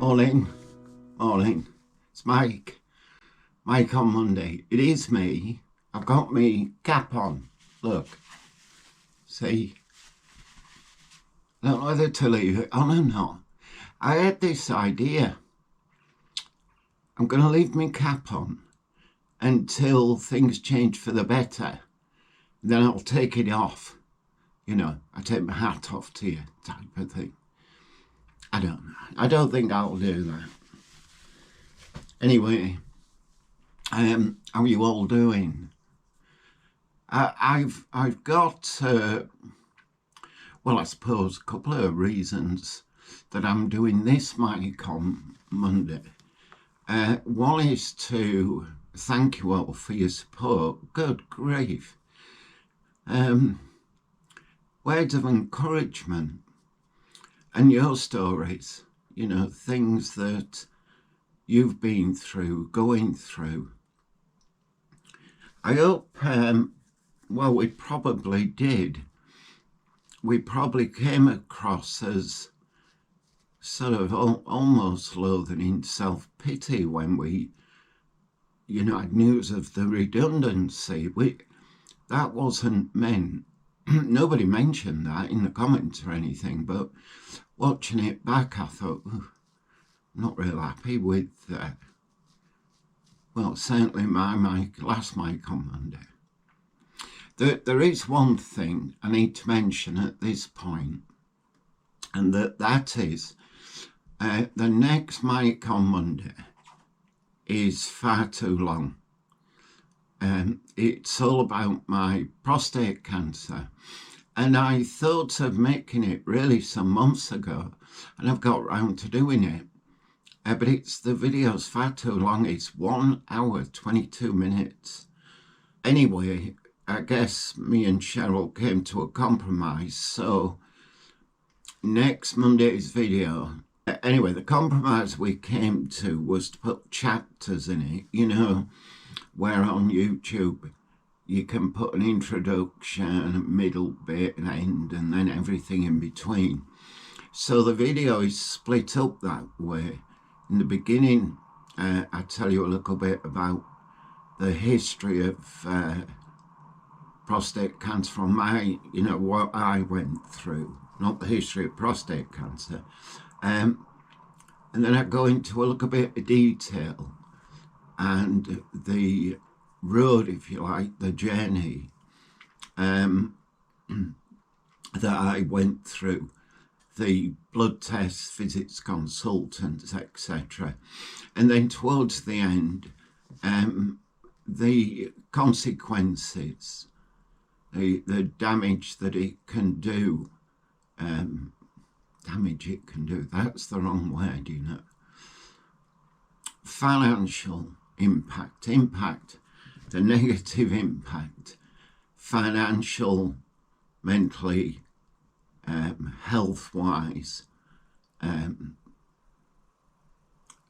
Morning, morning. It's Mike. Mike on Monday. It is me. I've got me cap on. Look. See? I don't know whether to leave it on or not. I had this idea. I'm going to leave my cap on until things change for the better. Then I'll take it off. You know, I take my hat off to you type of thing. I don't know. I don't think I'll do that. Anyway, how are you all doing? I've got, well, I suppose a couple of reasons that I'm doing this mic on Monday. One is to thank you all for your support. Good grief. Words of encouragement and your stories, you know, things that you've been through, going through. I hope, well, we probably did. We probably came across as sort of almost loathing, self-pity when we, you know, had news of the redundancy. That wasn't meant. Nobody mentioned that in the comments or anything, but watching it back, I thought, I'm not real happy with, well, certainly my last mic on Monday. There is one thing I need to mention at this point, and that is the next mic on Monday is far too long. It's all about my prostate cancer, and I thought of making it really some months ago, and I've got round to doing it, but the video's far too long. It's 1 hour 22 minutes. Anyway, I guess me and Cheryl came to a compromise, so next Monday's video, anyway, the compromise we came to was to put chapters in it, you know, where on YouTube you can put an introduction, a middle bit, an end, and then everything in between. So the video is split up that way. In the beginning, I tell you a little bit about the history of prostate cancer from my, you know, what I went through, not the history of prostate cancer. And then I go into a little bit of detail and the road, if you like, the journey that I went through, the blood tests, visits, consultants, etc. And then towards the end, the consequences, the damage that it can do, that's the wrong word, you know. Financial impact, the negative impact, financial, mentally, health-wise,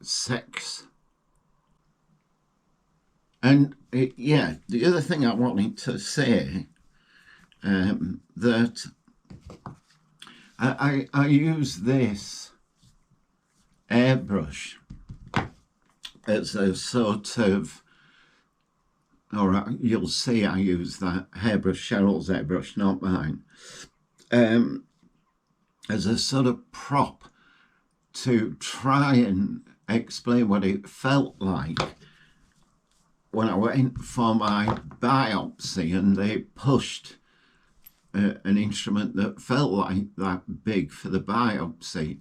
sex. And yeah, the other thing I wanted to say, that I use this airbrush as a sort of, or you'll see I use that hairbrush, Cheryl's airbrush, not mine, as a sort of prop to try and explain what it felt like when I went for my biopsy and they pushed an instrument that felt like that big for the biopsy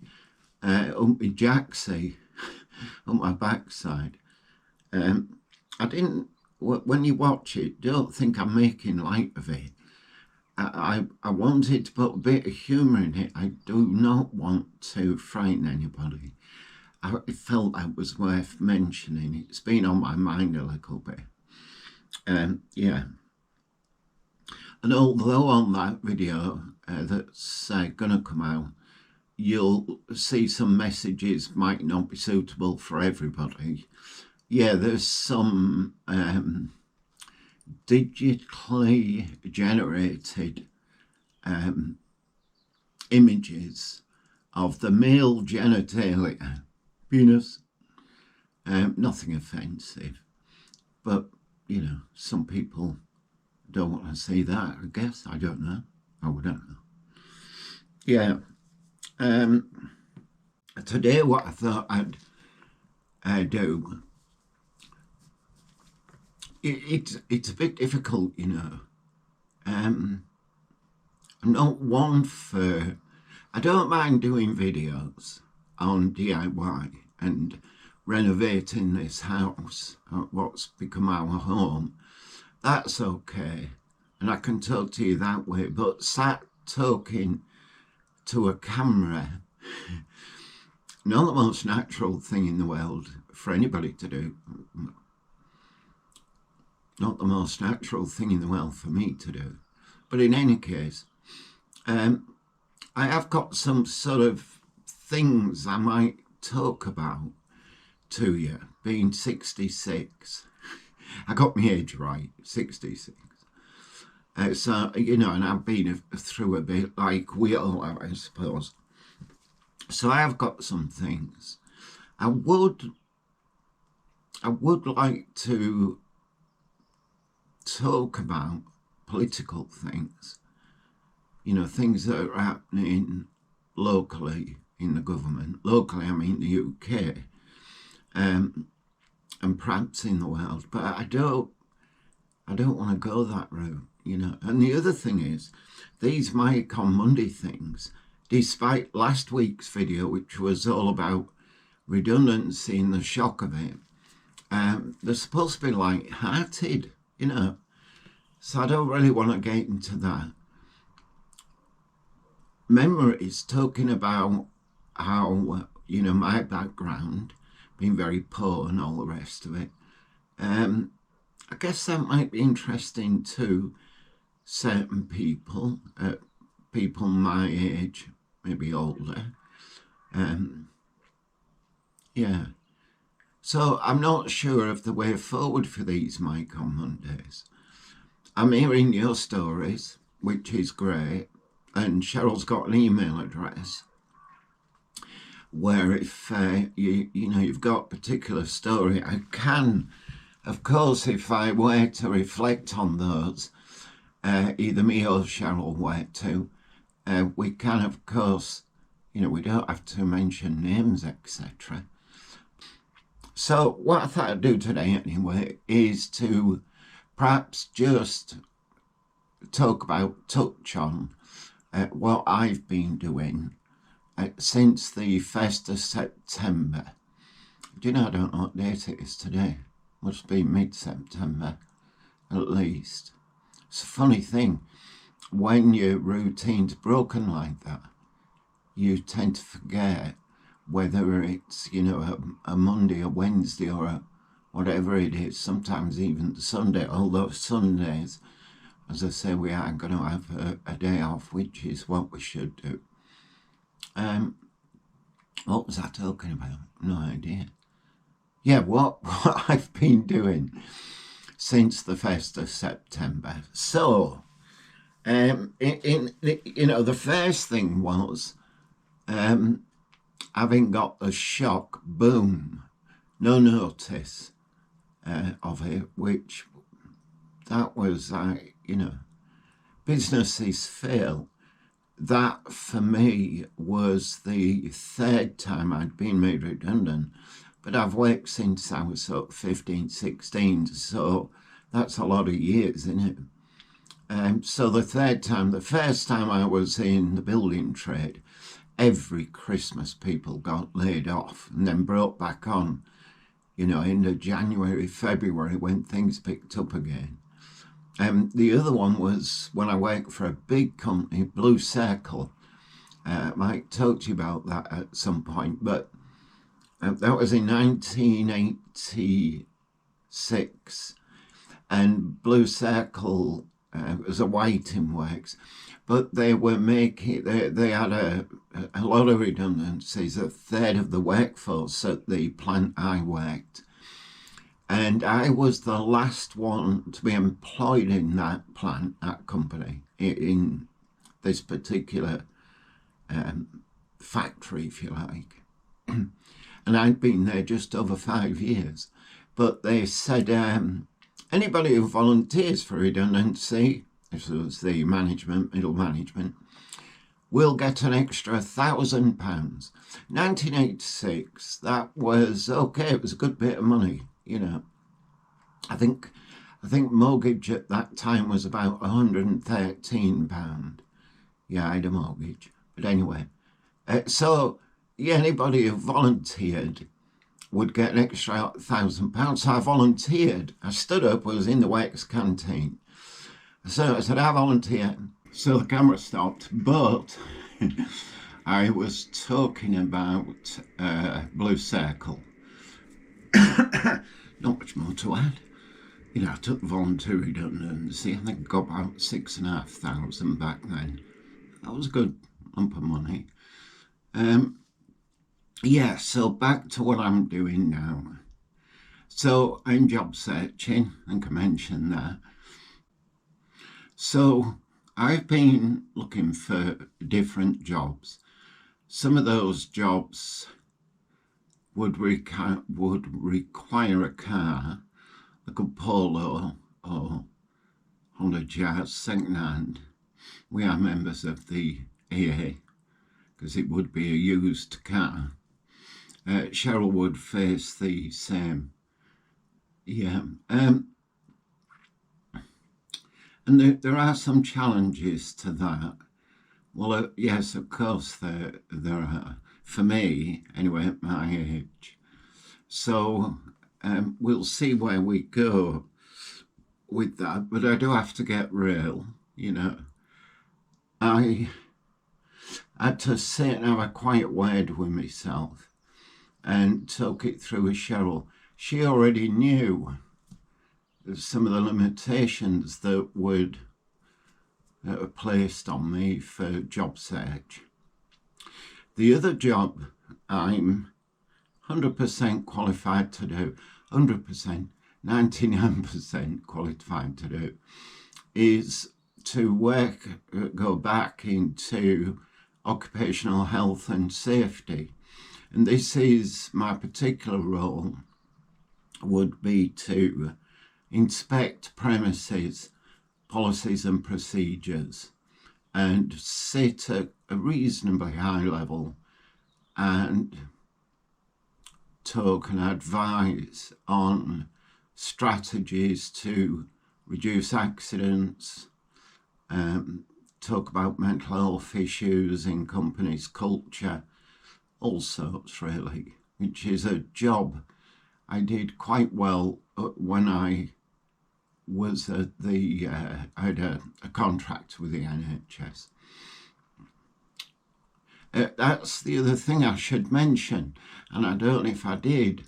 up my jacksie, on my backside. I didn't, when you watch it, don't think I'm making light of it. I wanted to put a bit of humour in it. I do not want to frighten anybody. I felt that was worth mentioning. It's been on my mind a little bit. Yeah. And although on that video that's going to come out, you'll see some messages might not be suitable for everybody. Yeah, there's some digitally generated images of the male genitalia penis. Nothing offensive, but you know, some people don't want to see that, I guess. I don't know. I don't know. Yeah. Today, what I thought I'd do, it's a bit difficult, you know. I'm not one for, I don't mind doing videos on DIY and renovating this house, what's become our home. That's okay, and I can talk to you that way, but sat talking to a camera, not the most natural thing in the world for anybody to do. Not the most natural thing in the world for me to do. But in any case, I have got some sort of things I might talk about to you, being 66. I got my age right, 66. So, you know, and I've been through a bit like we all have, I suppose. So I have got some things. I would like to talk about political things, you know, things that are happening locally in the government. Locally, I mean the UK, and perhaps in the world. But I don't want to go that route, you know. And the other thing is, these Mike on Monday things, despite last week's video, which was all about redundancy and the shock of it, they're supposed to be light-hearted, you know. So I don't really want to get into that. Memories, talking about how, you know, my background, being very poor and all the rest of it. I guess that might be interesting to certain people, people my age, maybe older. Yeah. So I'm not sure of the way forward for these Mike on Mondays. I'm hearing your stories, which is great, and Cheryl's got an email address where if you know you've got a particular story, I can, of course, if I were to reflect on those, either me or Cheryl were to, we can, of course, you know, we don't have to mention names, etc. So what I thought I'd do today anyway is to perhaps just touch on what I've been doing since the 1st of September. Do you know, I don't know what date it is today. Must be mid-September, at least. It's a funny thing. When your routine's broken like that, you tend to forget whether it's, you know, a Monday, a Wednesday, or a whatever it is, sometimes even Sunday, although Sundays, as I say, we are going to have a day off, which is what we should do. What was I talking about? No idea. Yeah, what I've been doing since the 1st of September. So, you know, the first thing was having got the shock, boom, no notice of it, which that was like, you know, businesses fail. That for me was the third time I'd been made redundant, but I've worked since I was sort of 15, 16, so that's a lot of years, isn't it? So the third time, the first time I was in the building trade, every Christmas people got laid off and then brought back on, you know, into January, February when things picked up again. The other one was when I worked for a big company, Blue Circle. I might talk to you about that at some point, but that was in 1986. And Blue Circle was a whiting works, but they were making, they had a lot of redundancies, a third of the workforce at the plant I worked. And I was the last one to be employed in that plant, that company, in this particular factory, if you like. and I'd been there just over 5 years. But they said, anybody who volunteers for redundancy, this was the management, middle management, will get an extra £1,000. 1986, that was okay, it was a good bit of money, you know. I think mortgage at that time was about £113. Yeah, I had a mortgage. But anyway, so yeah, anybody who volunteered would get an extra £1,000. So I volunteered. I stood up, was in the Wex canteen. So I said, I volunteer. So the camera stopped, but I was talking about Blue Circle. Not much more to add. You know, I took voluntary redundancy. I think I got about 6,500 back then. That was a good lump of money. Yeah, so back to what I'm doing now. So I'm job searching, I think I mentioned that. So I've been looking for different jobs. Some of those jobs would require a car, like a Polo or Honda Jazz second-hand. We are members of the AA because it would be a used car. Cheryl would face the same. Yeah. And there are some challenges to that. Well, yes, of course there are. For me, anyway, at my age. So we'll see where we go with that. But I do have to get real, you know. I had to sit and have a quiet word with myself and talk it through with Cheryl. She already knew some of the limitations that were placed on me for job search. The other job I'm 100% qualified to do, 100%, 99% qualified to do, is to go back into occupational health and safety. And this is my particular role, would be to inspect premises, policies and procedures, and sit at a reasonably high level and talk and advise on strategies to reduce accidents, talk about mental health issues in companies' culture, all sorts really, which is a job I did quite well when I was at I had a contract with the NHS. That's the other thing I should mention, and I don't know if I did.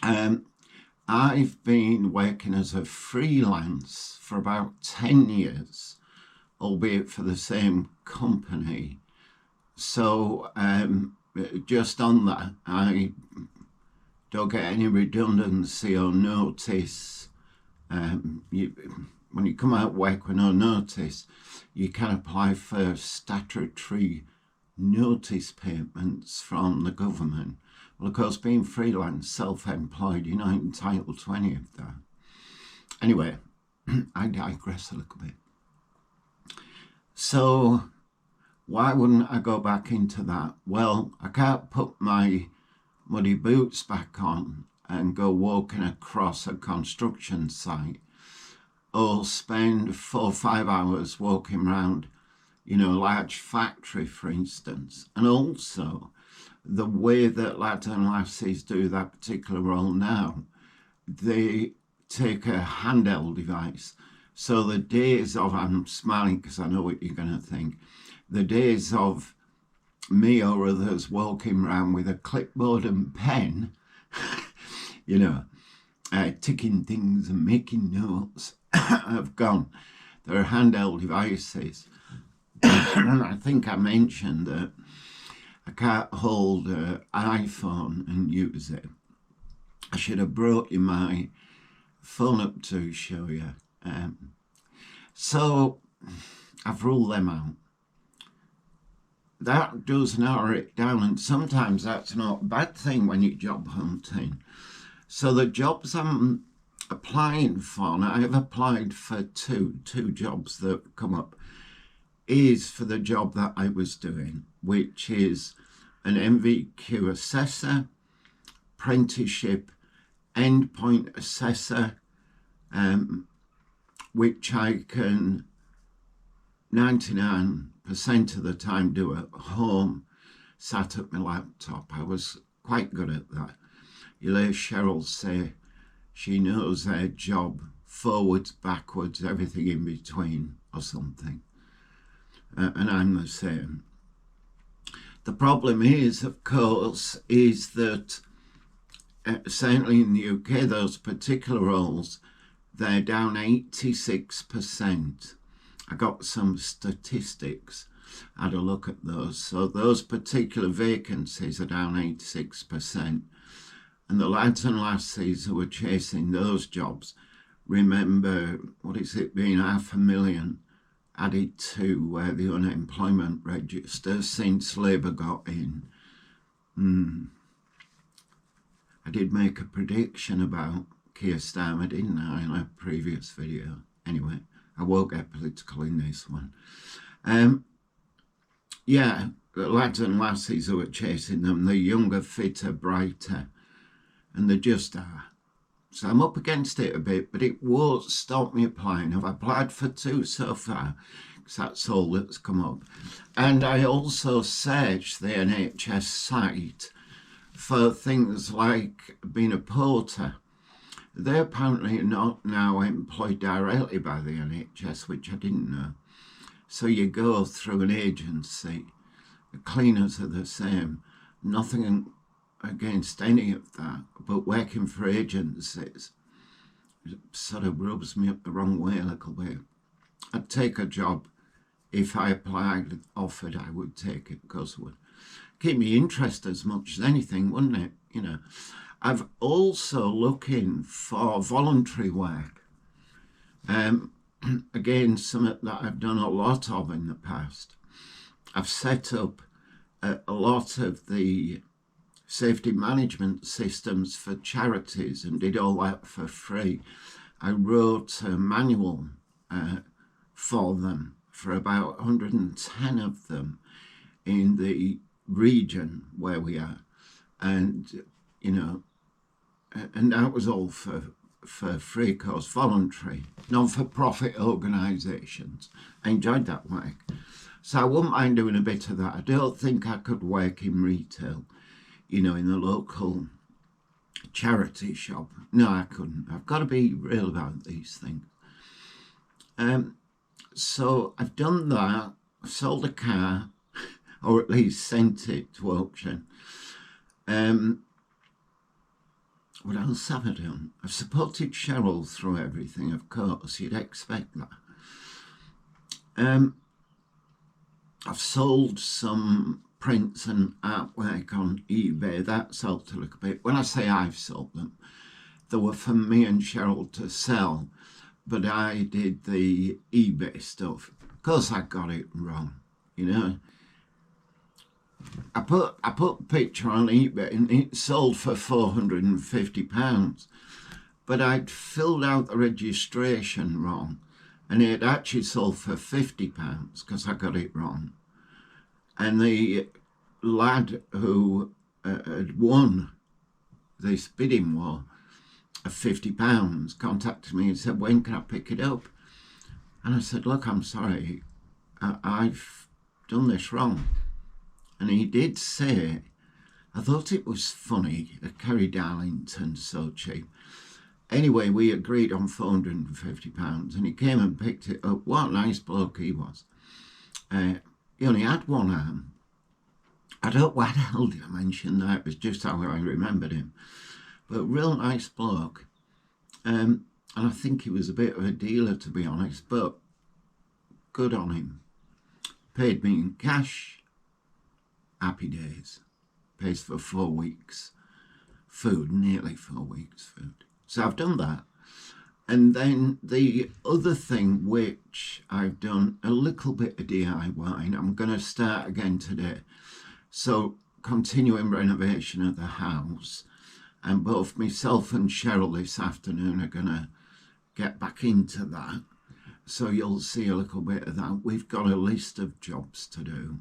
I've been working as a freelance for about 10 years, albeit for the same company. So just on that, I don't get any redundancy or notice. When you come out work with no notice, you can apply for statutory notice payments from the government. Well, of course, being freelance, self-employed, you're not entitled to any of that. Anyway, I digress a little bit. So why wouldn't I go back into that? Well, I can't put my muddy boots back on and go walking across a construction site, or spend 4 or 5 hours walking around, you know, a large factory, for instance. And also, the way that lads and lassies do that particular role now, they take a handheld device. So the days of, I'm smiling because I know what you're going to think, the days of me or others walking around with a clipboard and pen, you know, ticking things and making notes have gone. There are handheld devices. And I think I mentioned that I can't hold an iPhone and use it. I should have brought you my phone up to show you. So I've ruled them out. that does narrow it down, and sometimes that's not a bad thing when you're job hunting. So the jobs I'm applying for, and I've applied for two jobs that come up, is for the job that I was doing, which is an MVQ assessor, apprenticeship, endpoint assessor, which I can 99% of the time do at home, sat at my laptop. I was quite good at that. You'll hear Cheryl say she knows her job forwards, backwards, everything in between or something. And I'm the same. The problem is, of course, is that certainly in the UK, those particular roles, they're down 86%. I got some statistics, I had a look at those. So those particular vacancies are down 86%. And the lads and lassies who are chasing those jobs, remember, what is it, being 500,000 added to the unemployment register since Labour got in. I did make a prediction about Keir Starmer, didn't I, in a previous video? Anyway, I won't get political in this one. Yeah, the lads and lassies who are chasing them, they're younger, fitter, brighter, and they just are. So I'm up against it a bit, but it won't stop me applying. I've applied for 2 so far, because that's all that's come up. And I also searched the NHS site for things like being a porter. They're apparently not now employed directly by the NHS, which I didn't know. So you go through an agency. The cleaners are the same. Nothing against any of that, but working for agencies sort of rubs me up the wrong way a little bit. I'd take a job if I applied, offered, I would take it, because it would keep me interested as much as anything, wouldn't it? You know, I've also looking for voluntary work. Again, something that I've done a lot of in the past. I've set up a lot of the safety management systems for charities and did all that for free. I wrote a manual for them, for about 110 of them in the region where we are. And, you know, and that was all for free, of course, voluntary, non-for-profit organisations. I enjoyed that work. So I wouldn't mind doing a bit of that. I don't think I could work in retail, you know, in the local charity shop. No, I couldn't. I've got to be real about these things. So I've done that. I've sold a car, or at least sent it to auction. What else have I done? I've supported Cheryl through everything, of course. You'd expect that. I've sold some prints and artwork on eBay. That's helped a little bit. When I say I've sold them, they were for me and Cheryl to sell, but I did the eBay stuff. Of course, I got it wrong, you know. I put a picture on eBay and it sold for £450, but I'd filled out the registration wrong, and it actually sold for £50 because I got it wrong. And the lad who had won this bidding war of £50 contacted me and said, "When can I pick it up?" And I said, "Look, I'm sorry, I've done this wrong." And he did say, I thought it was funny, Kerry Darlington, so cheap. Anyway, we agreed on £450 and he came and picked it up. What a nice bloke he was. He only had one arm. I don't know why the hell did I mention that. It was just how I remembered him. But real nice bloke. And I think he was a bit of a dealer, to be honest, but good on him. Paid me in cash. Happy days. Pays for 4 weeks food, nearly 4 weeks food. So I've done that. And then the other thing which I've done a little bit of DIY, and I'm going to start again today. So continuing renovation of the house, and both myself and Cheryl this afternoon are going to get back into that. So you'll see a little bit of that. We've got a list of jobs to do,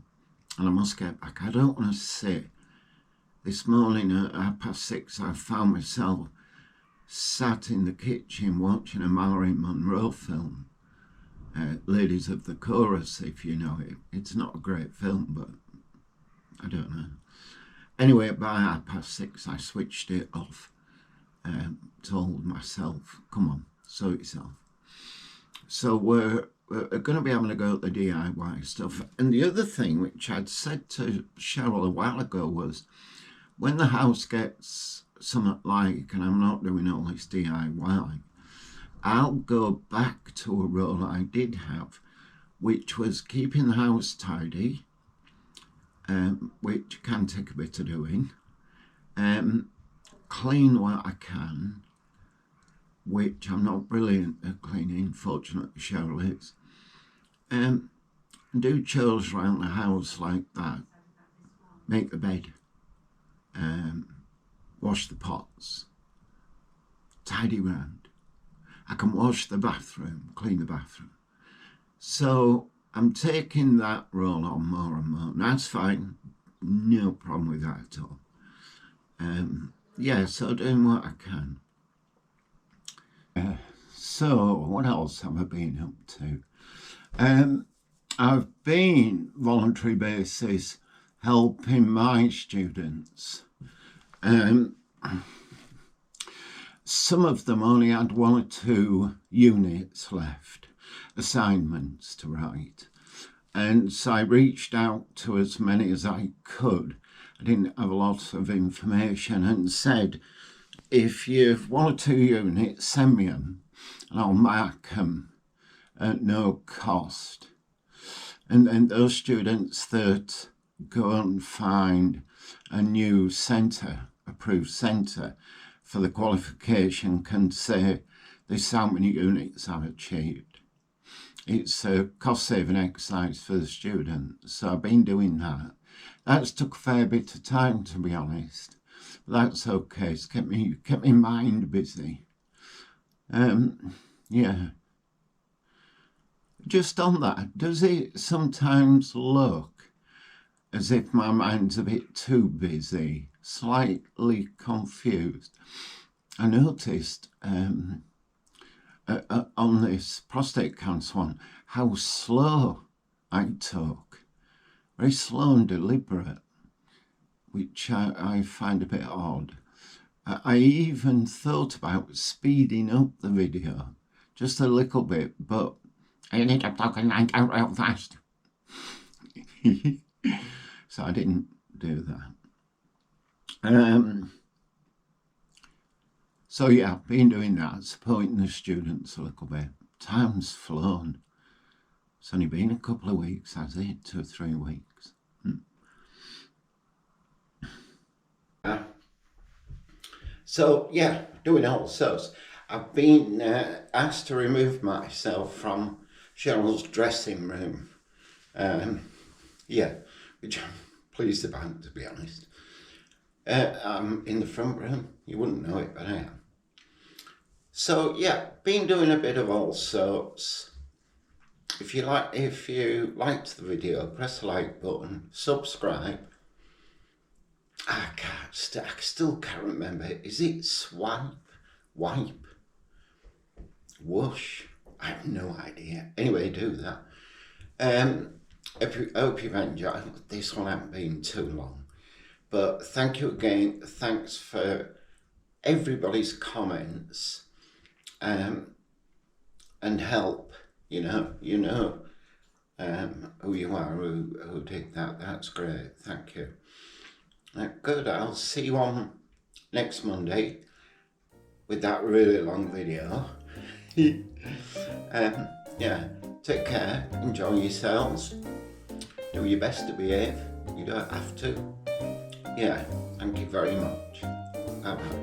and I must get back. I don't want to sit. This morning at 6:30, I found myself sat in the kitchen watching a Marilyn Monroe film, Ladies of the Chorus, if you know it. It's not a great film, but I don't know. Anyway, by 6:30, I switched it off, told myself, come on, sort yourself. So we're going to be having to go at the DIY stuff. And the other thing, which I'd said to Cheryl a while ago, was when the house gets something like, and I'm not doing all this DIY, I'll go back to a role I did have, which was keeping the house tidy, which can take a bit of doing, clean what I can, which I'm not brilliant at cleaning, fortunately Cheryl is, do chores around the house like that, make the bed, wash the pots, tidy round. I can wash the bathroom, clean the bathroom. So I'm taking that role on more and more. And that's fine, no problem with that at all. Yeah, so doing what I can. So what else have I been up to? I've been voluntary basis helping my students. Some of them only had 1 or 2 units left, assignments to write. And so I reached out to as many as I could. I didn't have a lot of information, and said, if you've 1 or 2 units, send me them and I'll mark them at no cost. And then those students that go and find a new centre, approved centre for the qualification, can say, this is how many units I've achieved. It's a cost-saving exercise for the students. So I've been doing that. That's took a fair bit of time, to be honest. But that's okay. It's kept my mind busy. Yeah. Just on that, does it sometimes look as if my mind's a bit too busy, slightly confused? I noticed on this prostate cancer one how slow I talk, very slow and deliberate, which I find a bit odd. I even thought about speeding up the video just a little bit, but I ended up talking real fast. So I didn't do that. So yeah, I've been doing that, supporting the students a little bit. Time's flown. It's only been a couple of weeks, has it? 2 or 3 weeks. So yeah, doing all sorts. I've been asked to remove myself from Cheryl's dressing room. Yeah, which I'm pleased about, to be honest. I'm in the front room. You wouldn't know it, but I am. So yeah, been doing a bit of all sorts. If you liked the video, press the like button, subscribe. I still can't remember. Is it swipe, wipe, whoosh? I have no idea. Anyway, do that. Hope you've enjoyed. This one hasn't been too long. But thank you again. Thanks for everybody's comments and help. You know who you are, who did that. That's great. Thank you. Good. I'll see you on next Monday with that really long video. Yeah. Take care. Enjoy yourselves. Do your best to behave. You don't have to. Yeah, thank you very much. Bye-bye.